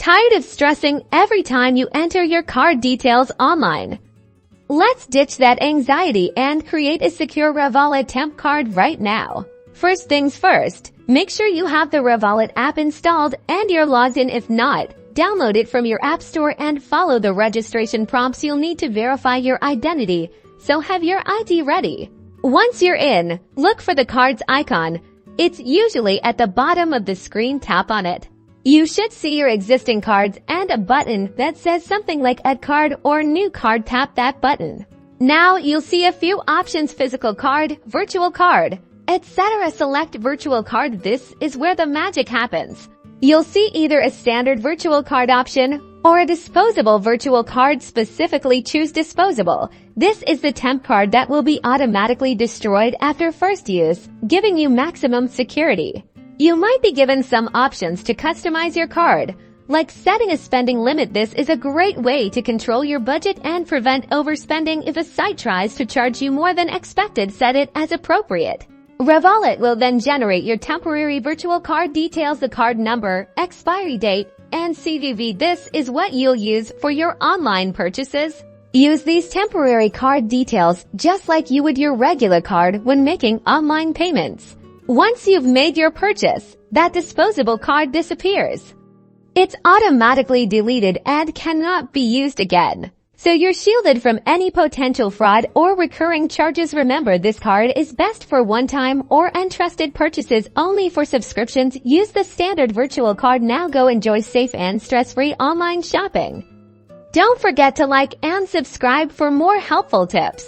Tired of stressing every time you enter your card details online? Let's ditch that anxiety and create a secure Revolut Temp Card right now. First things first, make sure you have the Revolut app installed and you're logged in. If not, download it from your app store and follow the registration prompts. You'll need to verify your identity, so have your ID ready. Once you're in, look for the card's icon. It's usually at the bottom of the screen. Tap on it. You should see your existing cards and a button that says something like Add Card or New Card. Tap that button. Now you'll see a few options: physical card, virtual card, etc. Select virtual card. This is where the magic happens. You'll see either a standard virtual card option or a disposable virtual card. Specifically choose disposable. This is the temp card that will be automatically destroyed after first use, giving you maximum security. You might be given some options to customize your card, like setting a spending limit. This is a great way to control your budget and prevent overspending. If a site tries to charge you more than expected, set it as appropriate. Revolut will then generate your temporary virtual card details: the card number, expiry date, and CVV. This is what you'll use for your online purchases. Use these temporary card details just like you would your regular card when making online payments. Once you've made your purchase, that disposable card disappears. It's automatically deleted and cannot be used again. So you're shielded from any potential fraud or recurring charges. Remember, this card is best for one-time or untrusted purchases only. For subscriptions, use the standard virtual card. Now go enjoy safe and stress-free online shopping. Don't forget to like and subscribe for more helpful tips.